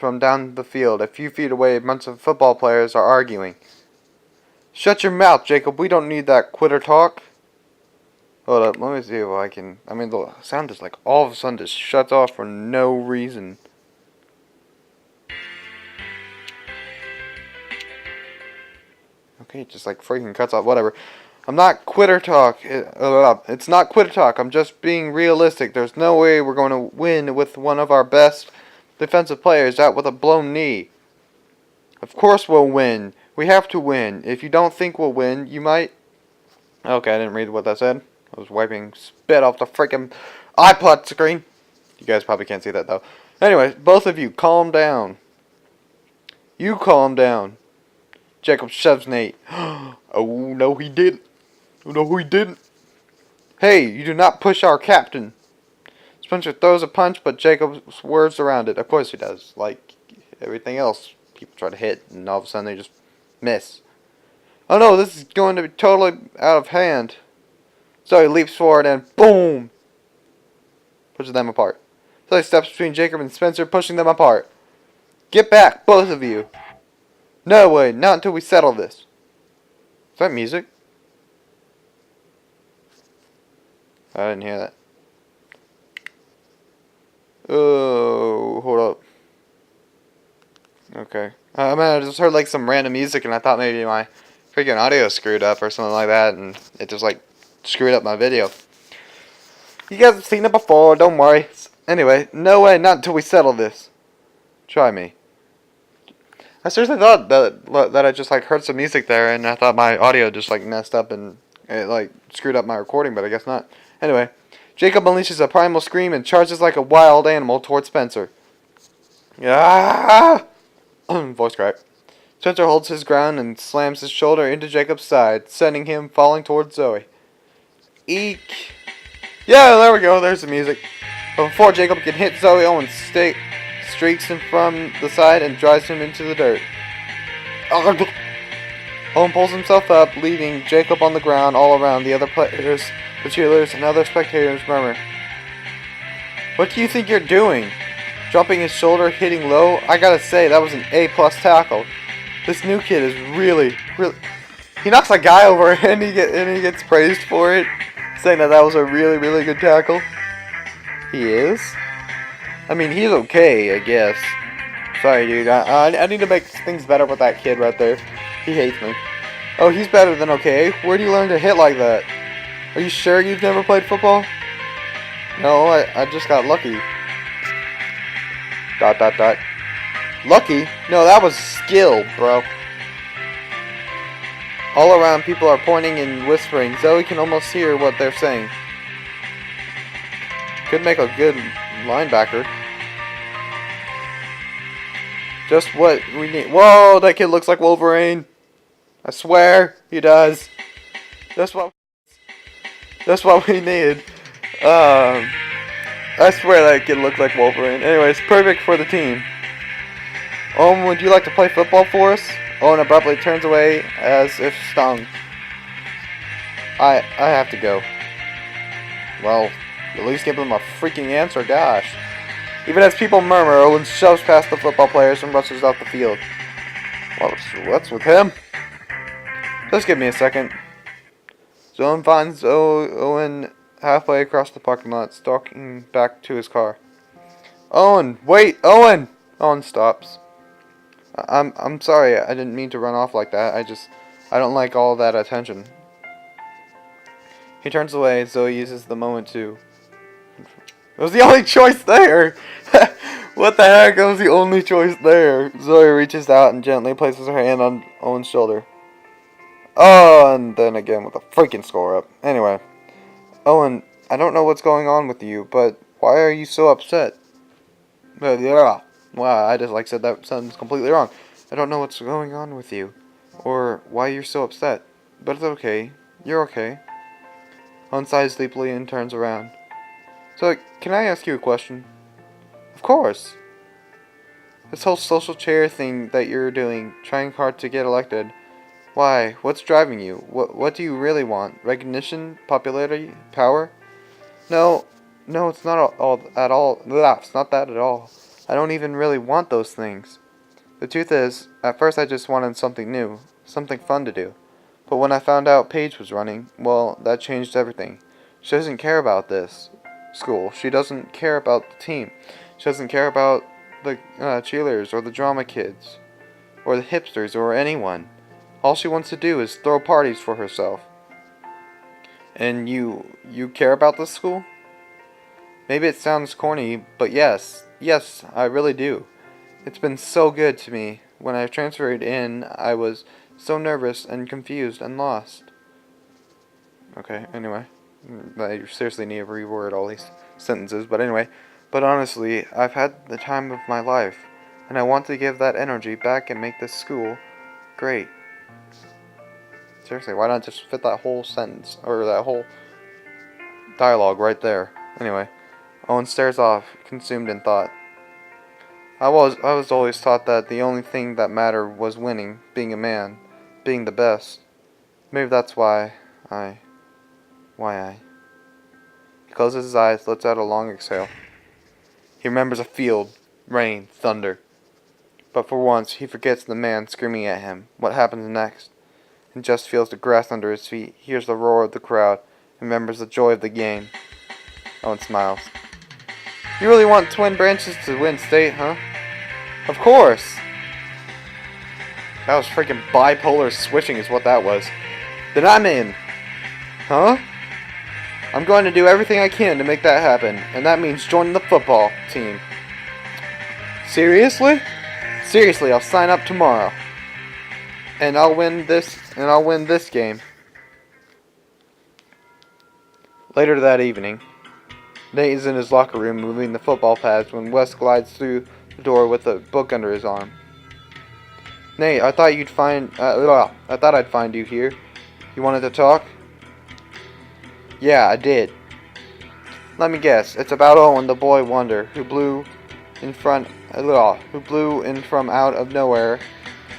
from down the field. A few feet away, a bunch of football players are arguing. Shut your mouth, Jacob. We don't need that quitter talk. Hold up, let me see if I can... I mean, the sound is like all of a sudden just shuts off for no reason. Okay, it just like freaking cuts off, whatever. I'm not quitter talk. It's not quitter talk. I'm just being realistic. There's no way we're going to win with one of our best defensive players out with a blown knee. Of course we'll win. We have to win. If you don't think we'll win, you might... Okay, I didn't read what that said. I was wiping spit off the freaking iPod screen. You guys probably can't see that though. Anyway, both of you, calm down. You calm down. Jacob shoves Nate. Oh, no he didn't. Oh, no he didn't. Hey, you do not push our captain. Spencer throws a punch, but Jacob swerves around it. Of course he does. Like everything else, people try to hit, and all of a sudden they just miss. Oh no, this is going to be totally out of hand. So he leaps forward and boom! Pushes them apart. So he steps between Jacob and Spencer, pushing them apart. Get back, both of you. No way, not until we settle this. Is that music? I didn't hear that. Oh, hold up. Okay. I mean, I just heard like some random music and I thought maybe my freaking audio screwed up or something like that, and it just like screwed up my video. You guys have seen it before, don't worry. Anyway, no way, not until we settle this. Try me. I seriously thought that I just like heard some music there, and I thought my audio just like messed up and it like screwed up my recording, but I guess not. Anyway, Jacob unleashes a primal scream and charges like a wild animal towards Spencer. Ah! Voice crack. Spencer holds his ground and slams his shoulder into Jacob's side, sending him falling towards Zoe. Eek. Yeah, there we go. There's the music. But before Jacob can hit Zoe, Owen streaks him from the side and drives him into the dirt. Owen pulls himself up, leaving Jacob on the ground. All around, the other players, the cheerleaders, and other spectators murmur. What do you think you're doing? Dropping his shoulder, hitting low? I gotta say, that was an A+ tackle. This new kid is really... He knocks a guy over and he gets praised for it, saying that was a really good tackle. He is? I mean, he's okay, I guess. Sorry, dude. I need to make things better with that kid right there. He hates me. Oh, he's better than okay. Where do you learn to hit like that? Are you sure you've never played football? No, I just got lucky. ... Lucky? No, that was skill, bro. All around, people are pointing and whispering. Zoe can almost hear what they're saying. Could make a good linebacker. Just what we need. Whoa, that kid looks like Wolverine. I swear, he does. That's what we need. I swear that kid looked like Wolverine. Anyways, perfect for the team. Owen, would you like to play football for us? Owen abruptly turns away as if stung. I have to go. Well, at least give them a freaking answer, gosh. Even as people murmur, Owen shoves past the football players and rushes off the field. What's with him? Just give me a second. Owen finds Owen halfway across the parking lot, stalking back to his car. Owen, wait, Owen! Owen stops. I'm sorry, I didn't mean to run off like that. I don't like all that attention. He turns away. Zoe uses the moment to... It was the only choice there! What the heck? That was the only choice there. Zoe reaches out and gently places her hand on Owen's shoulder. Oh, and then again with a freaking score up. Anyway. Owen, I don't know what's going on with you, but why are you so upset? Wow, I just said that sentence completely wrong. I don't know what's going on with you, or why you're so upset, but it's okay. You're okay. Owen sighs sleepily and turns around. So, can I ask you a question? Of course. This whole social chair thing that you're doing, trying hard to get elected, why? What's driving you? What do you really want? Recognition? Popularity? Power? No, it's not all at all. It's not that at all. I don't even really want those things. The truth is, at first I just wanted something new, something fun to do. But when I found out Paige was running, well, that changed everything. She doesn't care about this school. She doesn't care about the team. She doesn't care about the cheerleaders or the drama kids or the hipsters or anyone. All she wants to do is throw parties for herself. And you care about this school? Maybe it sounds corny, but yes, I really do. It's been so good to me. When I transferred in, I was so nervous and confused and lost. Okay, anyway. I seriously need to reword all these sentences, but anyway. But honestly, I've had the time of my life, and I want to give that energy back and make this school great. Seriously, why not just fit that whole sentence, or that whole dialogue right there? Anyway, Owen stares off, consumed in thought. I was always taught that the only thing that mattered was winning, being a man, being the best. Maybe that's why I... He closes his eyes, lets out a long exhale. He remembers a field, rain, thunder. But for once, he forgets the man screaming at him. What happens next? And just feels the grass under his feet, hears the roar of the crowd, and remembers the joy of the game. Owen smiles. You really want Twin Branches to win state, huh? Of course! That was freaking bipolar switching is what that was. Then I'm in. Huh? I'm going to do everything I can to make that happen, and that means joining the football team. Seriously? Seriously, I'll sign up tomorrow. And I'll win this game. Later that evening, Nate is in his locker room moving the football pads when Wes glides through the door with a book under his arm. Nate, I thought I'd find you here. You wanted to talk? Yeah, I did. Let me guess. It's about Owen, the boy wonder, who blew in from out of nowhere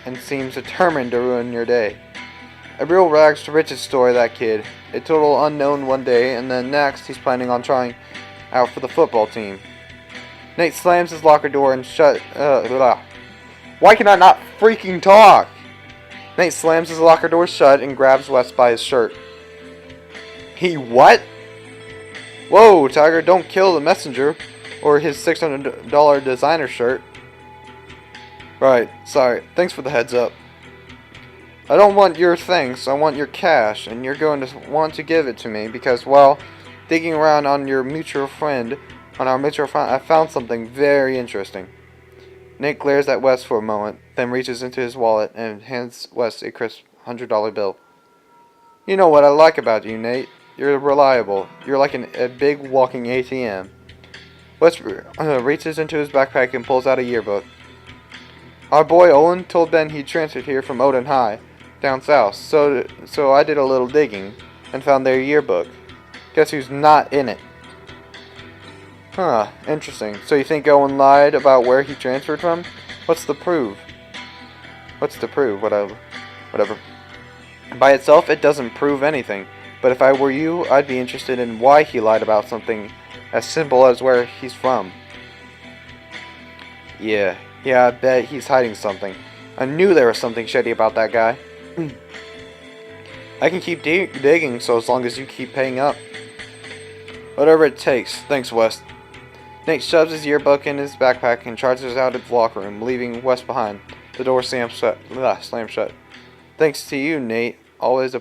and seems determined to ruin your day. A real rags to riches story, that kid. A total unknown one day, and then next he's planning on trying out for the football team. Nate slams his locker door and Why can I not freaking talk? Nate slams his locker door shut and grabs Wes by his shirt. He what? Whoa, Tiger, don't kill the messenger or his $600 designer shirt. Right, sorry. Thanks for the heads up. I don't want your thanks, I want your cash, and you're going to want to give it to me because, well, digging around on our mutual friend, I found something very interesting. Nate glares at Wes for a moment, then reaches into his wallet and hands Wes a crisp $100 bill. You know what I like about you, Nate. You're reliable. You're like a big walking ATM. Wes reaches into his backpack and pulls out a yearbook. Our boy Owen told Ben he transferred here from Odin High, down south, so I did a little digging and found their yearbook. Guess who's not in it? Huh, interesting. So you think Owen lied about where he transferred from? What's to prove? Whatever. By itself, it doesn't prove anything. But if I were you, I'd be interested in why he lied about something as simple as where he's from. Yeah, I bet he's hiding something. I knew there was something shady about that guy. I can keep digging so as long as you keep paying up. Whatever it takes. Thanks, Wes. Nate shoves his yearbook in his backpack and charges out of the locker room, leaving Wes behind. The door slammed shut. Thanks to you, Nate. Always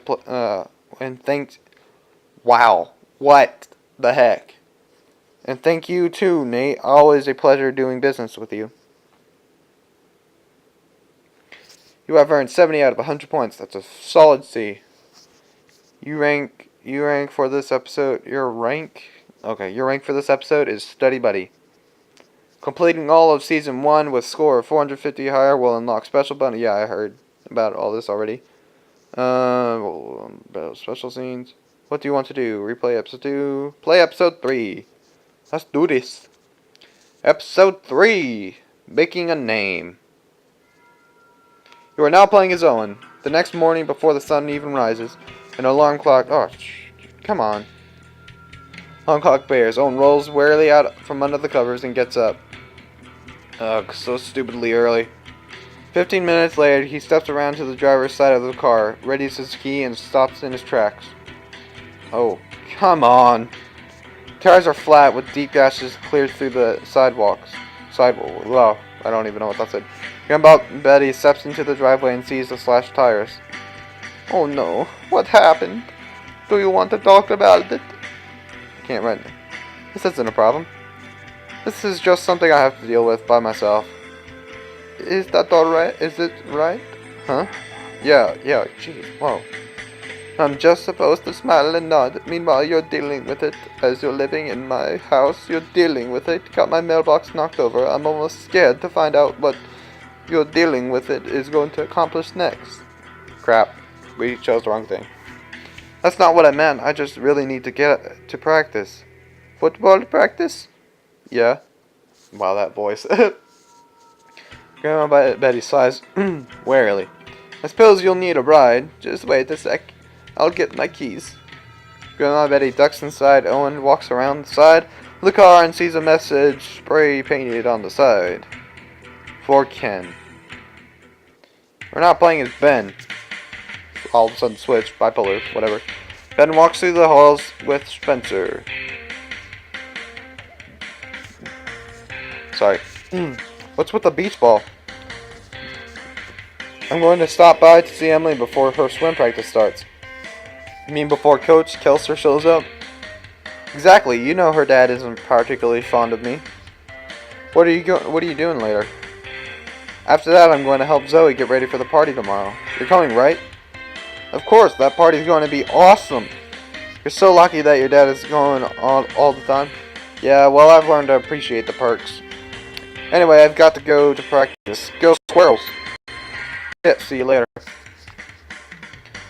Wow. What the heck? And thank you too, Nate. Always a pleasure doing business with you. You have earned 70 out of 100 points. That's a solid C. Your rank for this episode for this episode is Study Buddy. Completing all of Season 1 with score of 450 higher will unlock special bonus. Yeah, I heard about all this already. Special scenes. What do you want to do? Replay episode 2? Play episode 3. Let's do this. Episode 3. Making a Name. You are now playing as Owen. The next morning before the sun even rises, an alarm clock... come on. Alarm clock bears. Owen rolls warily out from under the covers and gets up. Ugh, so stupidly early. 15 minutes later, he steps around to the driver's side of the car, readies his key, and stops in his tracks. Oh, come on. Tires are flat with deep gashes cleared through the sidewalks. Wow, I don't even know what that said. Grandpa Betty steps into the driveway and sees the slashed tires. Oh no, what happened? Do you want to talk about it? Can't write it. This isn't a problem. This is just something I have to deal with by myself. Is that alright? Is it right? Huh? Yeah, jeez, whoa. I'm just supposed to smile and nod. Meanwhile, you're dealing with it. As you're living in my house, you're dealing with it. Got my mailbox knocked over. I'm almost scared to find out what you're dealing with it is going to accomplish next. Crap. We chose the wrong thing. That's not what I meant. I just really need to get to practice. Football practice? Yeah. Wow, that voice. Grandma Betty sighs warily. I suppose you'll need a ride. Just wait a sec. I'll get my keys. Grandma Betty ducks inside. Owen walks around the side of the car and sees a message spray painted on the side. For Ken. We're not playing as Ben. All of a sudden switch, bipolar, whatever. Ben walks through the halls with Spencer. Sorry. What's with the beach ball? I'm going to stop by to see Emily before her swim practice starts. You mean before Coach Kelser shows up? Exactly. You know her dad isn't particularly fond of me. What are you doing later? After that, I'm going to help Zoe get ready for the party tomorrow. You're coming, right? Of course. That party's going to be awesome. You're so lucky that your dad is going all the time. Yeah, well, I've learned to appreciate the perks. Anyway, I've got to go to practice. Go Squirrels! Yeah, see you later.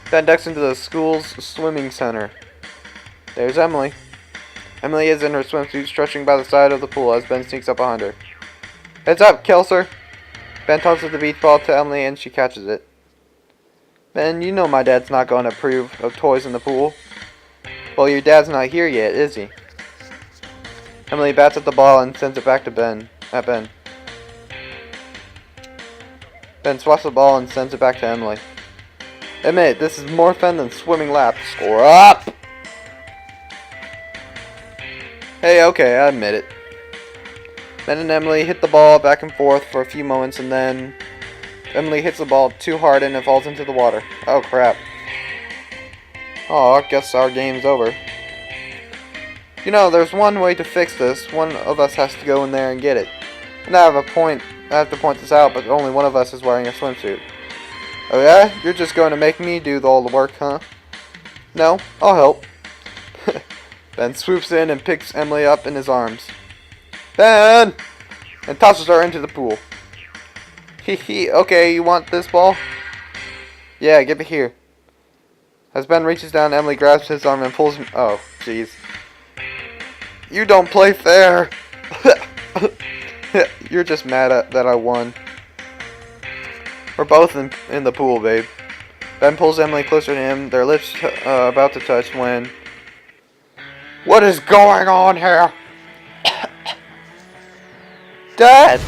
Ben ducks into the school's swimming center. There's Emily. Emily is in her swimsuit, stretching by the side of the pool as Ben sneaks up behind her. Heads up, Kelser! Ben tosses the beach ball to Emily and she catches it. Ben, you know my dad's not going to approve of toys in the pool. Well, your dad's not here yet, is he? Emily bats at the ball and sends it back to Ben. Ben swats the ball and sends it back to Emily. Admit, this is more fun than swimming laps. Score up! Hey, okay, I admit it. Ben and Emily hit the ball back and forth for a few moments and then Emily hits the ball too hard and it falls into the water. Oh crap. Oh, I guess our game's over. You know, there's one way to fix this. One of us has to go in there and get it. And I have to point this out, but only one of us is wearing a swimsuit. Oh yeah? You're just going to make me do all the work, huh? No, I'll help. Ben swoops in and picks Emily up in his arms. Ben! And tosses her into the pool. Hee, okay, you want this ball? Yeah, give it here. As Ben reaches down, Emily grabs his arm and pulls him. Oh, jeez. You don't play fair! You're just mad that I won. We're both in the pool, babe. Ben pulls Emily closer to him, their lips about to touch when... What is going on here? Dad!